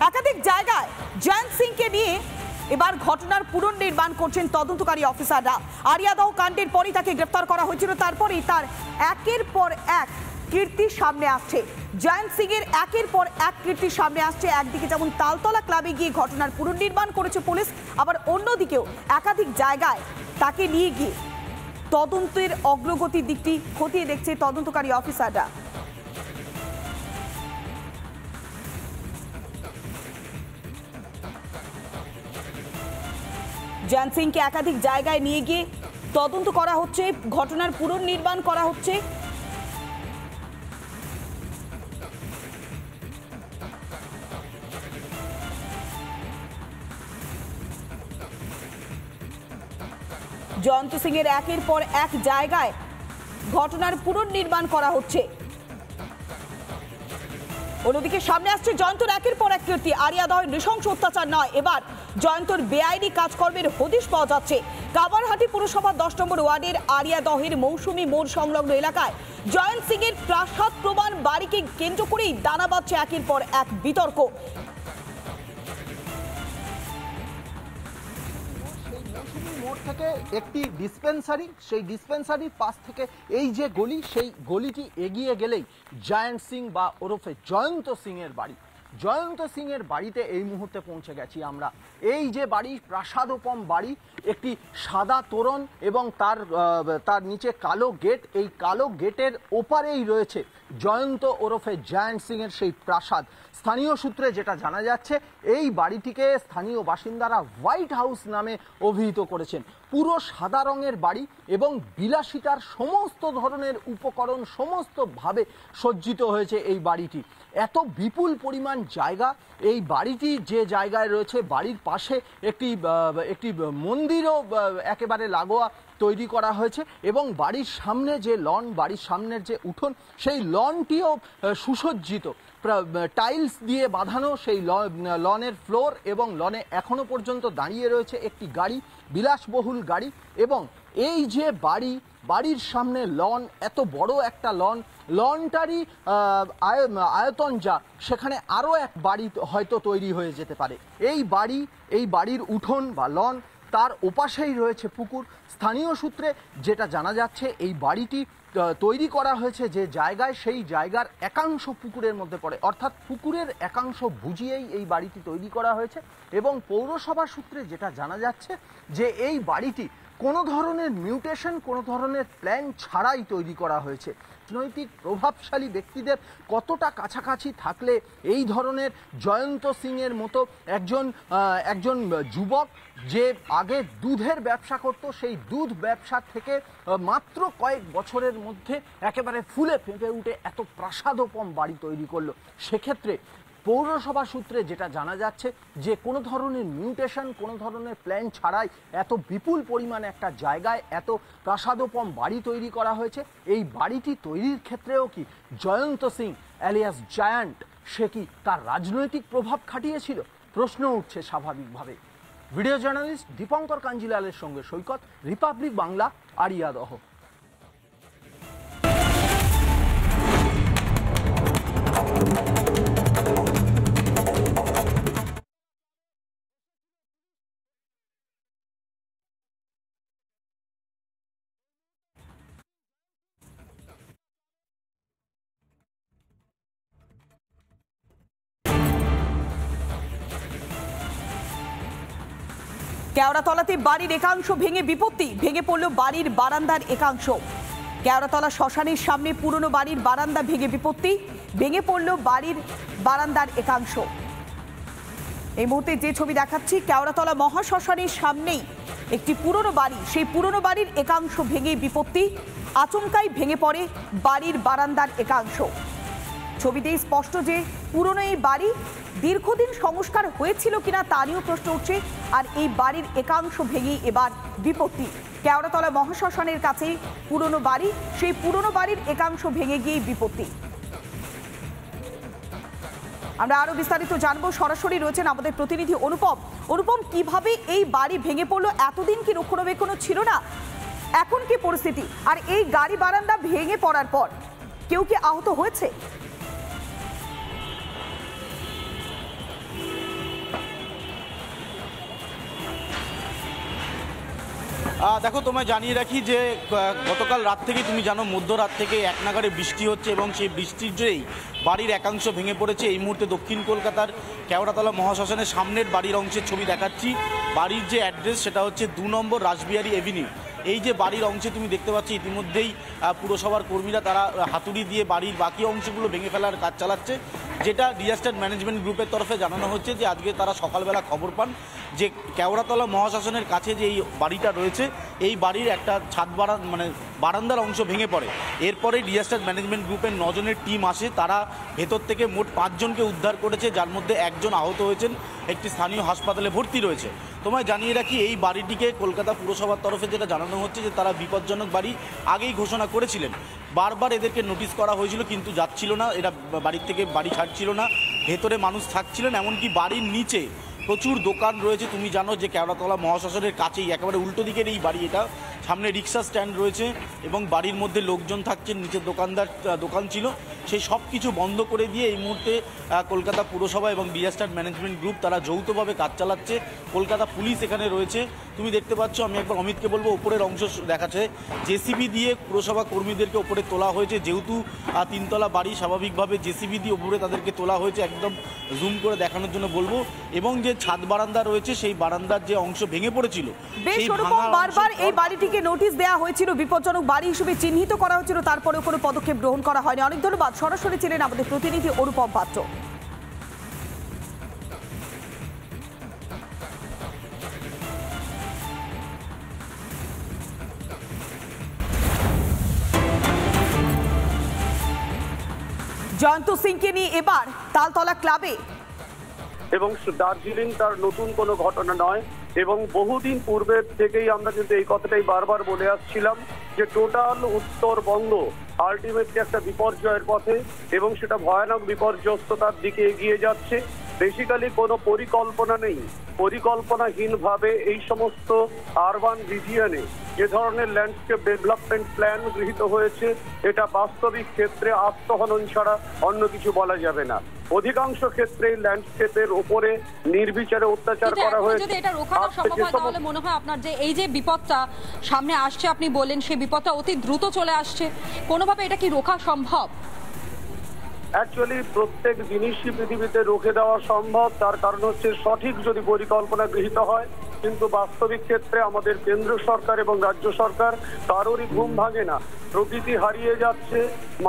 একাধিক জায়গায় জয়ন্ত সিংকে নিয়ে এবার ঘটনার পুনর্নির্মাণ করছেন তদন্তকারী অফিসাররা। আরিয়াদহ কাণ্ডের পরই তাকে গ্রেফতার করা হয়েছিল, তারপরেই তার একের পর এক কীর্তি সামনে আসছে। জয়ন্ত সিং এর একের পর এক কীর্তি সামনে আসছে। একদিকে যেমন তালতলা ক্লাবে গিয়ে ঘটনার পুনর্নির্মাণ করেছে পুলিশ, আবার অন্যদিকেও একাধিক জায়গায় তাকে নিয়ে গিয়ে তদন্তের অগ্রগতির দিকটি খতিয়ে দেখছে তদন্তকারী অফিসাররা। জয়ন্ত সিংকে একাধিক জায়গায় নিয়ে গিয়ে তদন্ত করা হচ্ছে, ঘটনার পুনর্নির্মাণ করা হচ্ছে। জয়ন্ত সিং এর একের পর এক জায়গায় ঘটনার পুনর্নির্মাণ করা হচ্ছে। অন্যদিকে সামনে আসছে জয়ন্তর একের পর এক কীর্তি। আরিয়াদহের নৃশংস অত্যাচার নয়, এবার জয়ন্তর বেআইনি কাজকর্মের হদিশ পাওয়া যাচ্ছে। কামারহাটি পুরসভা 10 নম্বর ওয়ার্ডের আরিয়াদহের মৌসুমী মোড় সংলগ্ন এলাকায় জয়ন্ত সিং এর প্রাসাদ প্রমাণ বাড়িকে কেন্দ্র করেই দানা বাঁধছে একের পর এক বিতর্ক। মোড় থেকে একটি ডিসপেন্সারি, সেই ডিসপেন্সারির পাশ থেকে এই যে গলি, সেই গলিটি এগিয়ে গেলেই জয়ন্ত সিং বা ওরফে জয়ন্ত সিং এর বাড়ি। জয়ন্ত সিং এর বাড়িতে এই মুহূর্তে পৌঁছে গেছি আমরা। এই যে বাড়ি, প্রাসাদোপম বাড়ি, একটি সাদা তোরণ এবং তার নিচে কালো গেট। এই কালো গেটের ওপারেই রয়েছে জয়ন্ত ওরফে জয়ন্ত সিং এর সেই প্রাসাদ। স্থানীয় সূত্রে যেটা জানা যাচ্ছে, এই বাড়িটিকে স্থানীয় বাসিন্দারা হোয়াইট হাউস নামে অভিহিত করেছেন। পুরো সাদা রঙের বাড়ি এবং বিলাসিতার সমস্ত ধরনের উপকরণ সমস্তভাবে সজ্জিত হয়েছে এই বাড়িটি। এত বিপুল পরিমাণ জায়গা এই বাড়িটি যে জায়গায় রয়েছে, বাড়ির পাশে একটি মন্দিরও একেবারে লাগোয়া তৈরি করা হয়েছে এবং বাড়ির সামনে যে লন, বাড়ির সামনের যে উঠোন, সেই লনটিও সুসজ্জিত, টাইলস দিয়ে বাঁধানো সেই লনের ফ্লোর এবং লনে এখনো পর্যন্ত দাঁড়িয়ে রয়েছে একটি গাড়ি, বিলাসবহুল গাড়ি। এবং এই যে বাড়ির সামনে লন, এত বড় একটা লনটারই আয়তন যা, সেখানে আরও এক বাড়ি হয়তো তৈরি হয়ে যেতে পারে। এই বাড়ির উঠোন বা লন, তার ওপাশেই রয়েছে পুকুর। স্থানীয় সূত্রে যেটা জানা যাচ্ছে, এই বাড়িটি তৈরি করা হয়েছে যে জায়গায়, সেই জায়গার একাংশ পুকুরের মধ্যে পড়ে, অর্থাৎ পুকুরের একাংশ বুঝিয়েই এই বাড়িটি তৈরি করা হয়েছে। এবং পৌরসভা সূত্রে যেটা জানা যাচ্ছে যে এই বাড়িটি কোনো ধরনের মিউটেশন, কোনো ধরনের প্ল্যান ছাড়াই তৈরি করা হয়েছে। রাজনৈতিক প্রভাবশালী ব্যক্তিদের কতটা কাছাকাছি থাকলে এই ধরনের জয়ন্ত সিং এর মতো একজন যুবক যে আগে দুধের ব্যবসা করত, সেই দুধ ব্যবসা থেকে মাত্র কয়েক বছরের মধ্যে একেবারে ফুলে ফেঁপে উঠে এত প্রাসাদোপম বাড়ি তৈরি করলো। সেক্ষেত্রে পৌরসভা সূত্রে যেটা জানা যাচ্ছে যে কোনো ধরনের মিউটেশন, কোনো ধরনের প্ল্যান ছাড়াই এত বিপুল পরিমাণে একটা জায়গায় এত প্রাসাদোপম বাড়ি তৈরি করা হয়েছে। এই বাড়িটি তৈরির ক্ষেত্রেও কি জয়ন্ত সিং অ্যালিয়াস জায়ান্ট, সে কি তার রাজনৈতিক প্রভাব খাটিয়েছিল? প্রশ্ন উঠছে স্বাভাবিকভাবে। ভিডিও জার্নালিস্ট দীপঙ্কর কাঞ্জিলালের সঙ্গে সৈকত, রিপাবলিক বাংলা, আরিয়াদহ। কেওড়াতলাতে বাড়ির একাংশ ভেঙে বিপত্তি, ভেঙে পড়ল বাড়ির বারান্দার একাংশ। কেওড়াতলা শ্মশানের সামনে পুরনো বাড়ির বারান্দা ভেঙে বিপত্তি, ভেঙে পড়ল বাড়ির বারান্দার একাংশ। এই মুহূর্তে যে ছবি দেখাচ্ছি, কেওড়াতলা মহাশ্মশানের সামনেই একটি পুরনো বাড়ি, সেই পুরনো বাড়ির একাংশ ভেঙে বিপত্তি, আচমকাই ভেঙে পড়ে বাড়ির বারান্দার একাংশ। ছবিতেই স্পষ্ট যে পুরনো এই বাড়ি দীর্ঘদিন সংস্কার হয়েছিল কিনা তা নিয়েও প্রশ্ন উঠছে। আর এই বাড়ির একাংশ ভেঙেই এবার বিপত্তি। কেওড়াতলা মহাশ্মশানের কাছেই পুরনো বাড়ি, সেই পুরনো বাড়ির একাংশ ভেঙে গিয়েই বিপত্তি। আমরা আরো বিস্তারিত জানবো, সরাসরি রয়েছেন আমাদের প্রতিনিধি অনুপম। কিভাবে এই বাড়ি ভেঙে পড়লো? এতদিন কি রক্ষণাবেক্ষণ ছিল না? এখন কি পরিস্থিতি? আর এই গাড়ি বারান্দা ভেঙে পড়ার পর কেউ কি আহত হয়েছে? দেখো, তোমায় জানিয়ে রাখি যে গতকাল রাত থেকেই তুমি জানো মধ্যরাত থেকে এক নাগাড়ে বৃষ্টি হচ্ছে এবং সেই বৃষ্টির জেরেই বাড়ির একাংশ ভেঙে পড়েছে। এই মুহূর্তে দক্ষিণ কলকাতার কেওড়াতলা মহাশ্মশানের সামনের বাড়ির অংশের ছবি দেখাচ্ছি। বাড়ির যে অ্যাড্রেস সেটা হচ্ছে 2 নম্বর রাসবিহারী এভিনিউ। এই যে বাড়ির অংশে তুমি দেখতে পাচ্ছ ইতিমধ্যেই পুরসভার কর্মীরা তারা হাতুড়ি দিয়ে বাড়ির বাকি অংশগুলো ভেঙে ফেলার কাজ চালাচ্ছে, যেটা ডিজাস্টার ম্যানেজমেন্ট গ্রুপের তরফে জানানো হচ্ছে যে আজকে তারা সকালবেলা খবর পান যে কেওড়াতলা মহাশ্মশানের কাছে যে এই বাড়িটা রয়েছে এই বাড়ির একটা ছাদ বারান্দার অংশ ভেঙে পড়ে। এরপরে ডিজাস্টার ম্যানেজমেন্ট গ্রুপের 9 জনের টিম আসে, তারা ভেতর থেকে মোট 5 জনকে উদ্ধার করেছে, যার মধ্যে 1 জন আহত হয়েছেন, একটি স্থানীয় হাসপাতালে ভর্তি রয়েছে। তোমায় জানিয়ে রাখি এই বাড়িটিকে কলকাতা পুরসভার তরফে যেটা জানানো হচ্ছে যে তারা বিপজ্জনক বাড়ি আগেই ঘোষণা করেছিলেন। বারবার এদেরকে নোটিশ করা হয়েছিল কিন্তু যাচ্ছিল না, এরা বাড়ির থেকে বাড়ি ছাড়ছিল না, ভেতরে মানুষ থাকছিলেন। এমনকি বাড়ির নিচে প্রচুর দোকান রয়েছে। তুমি জানো যে কেওড়াতলা মহাশ্মশানের কাছেই একেবারে উল্টো দিকের এই বাড়ি, এটা সামনে রিক্সা স্ট্যান্ড রয়েছে এবং বাড়ির মধ্যে লোকজন থাকছেন, নিচে দোকান ছিল, সেই সব কিছু বন্ধ করে দিয়ে এই মুহূর্তে কলকাতা পুরসভা এবং ডিজাস্টার ম্যানেজমেন্ট গ্রুপ তারা যৌথভাবে কাজ চালাচ্ছে। কলকাতা পুলিশ এখানে রয়েছে, তুমি দেখতে পাচ্ছ। আমি একবার অমিতকে বলবো উপরের অংশ দেখাচ্ছে, জেসিবি দিয়ে পুরসভা কর্মীদেরকে ওপরে তোলা হয়েছে, যেহেতু 3 তলা বাড়ি, স্বাভাবিকভাবে জেসিবি দিয়ে উপরে তাদেরকে তোলা হয়েছে, একদম জুম করে দেখানোর জন্য বলবো। এবং যে ছাদ বারান্দা রয়েছে সেই বারান্দার যে অংশ ভেঙে পড়েছিল, বেশ ওরকম বারবার এই বাড়িটিকে নোটিশ দেওয়া হয়েছিল, বিপজ্জনক বাড়ি হিসেবে চিহ্নিত করা হয়েছিল, তারপরেও কোনো পদক্ষেপ গ্রহণ করা হয়নি। অনেক ধন্যবাদ। সরাসরি ছিলেন আমাদের প্রতিনিধি অনুপম পাত্র। জয়ন্ত সিংকে নিয়ে এবার তালতলা ক্লাবে এবং দার্জিলিং তার নতুন কোনো ঘটনা নয় এবং বহুদিন পূর্বের থেকেই আমরা কিন্তু এই কথাটাই বারবার বলে আসছিলাম যে টোটাল উত্তরবঙ্গ আলটিমেটলি একটা বিপর্যয়ের পথে এবং সেটা ভয়ানক বিপর্যস্ততার দিকে এগিয়ে যাচ্ছে। বেসিক্যালি কোনো পরিকল্পনা নেই, পরিকল্পনাহীনভাবে এই সমস্ত আরবান রিজিয়নে যে ধরনের ল্যান্ডস্কেপ ডেভেলপমেন্ট প্ল্যান গৃহীত হয়েছে এটা বাস্তবিক ক্ষেত্রে আত্মহনন ছাড়া অন্য কিছু বলা যাবে না। অধিকাংশ ক্ষেত্রে ল্যান্ডস্কেপের উপরে নির্বিচারে অত্যাচার করা হয়েছে। যদি এটা রোখানো সম্ভব হয় তাহলে মনে হয় আপনার যে এই যে বিপদটা সামনে আসছে, আপনি বললেন সেই বিপদটা অতি দ্রুত চলে আসছে, কোনোভাবে এটা কি রোখা সম্ভব? অ্যাকচুয়ালি প্রত্যেক জিনিসই পৃথিবীতে রুখে দেওয়া সম্ভব, তার কারণ হচ্ছে সঠিক যদি পরিকল্পনা গৃহীত হয়। কিন্তু বাস্তবিক ক্ষেত্রে আমাদের কেন্দ্র সরকার এবং রাজ্য সরকার কারোরই ঘুম ভাঙে না। প্রকৃতি হারিয়ে যাচ্ছে,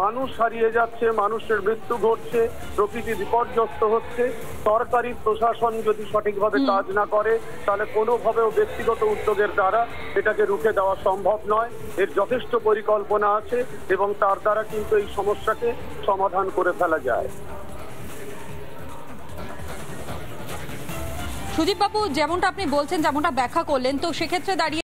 মানুষ হারিয়ে যাচ্ছে, মানুষের মৃত্যু ঘটছে, প্রকৃতি বিপর্যস্ত হচ্ছে। সরকারি প্রশাসন যদি সঠিকভাবে কাজ না করে তাহলে কোনোভাবেও ব্যক্তিগত উদ্যোগের দ্বারা এটাকে রুখে দেওয়া সম্ভব নয়। এর যথেষ্ট পরিকল্পনা আছে এবং তার দ্বারা কিন্তু এই সমস্যাকে সমাধান করে ফেলা যায়। সুদীপ বাবু, যেমনটা আপনি বলছেন, যেমনটা ব্যাখ্যা করলেন, তো সেক্ষেত্রে দাঁড়িয়ে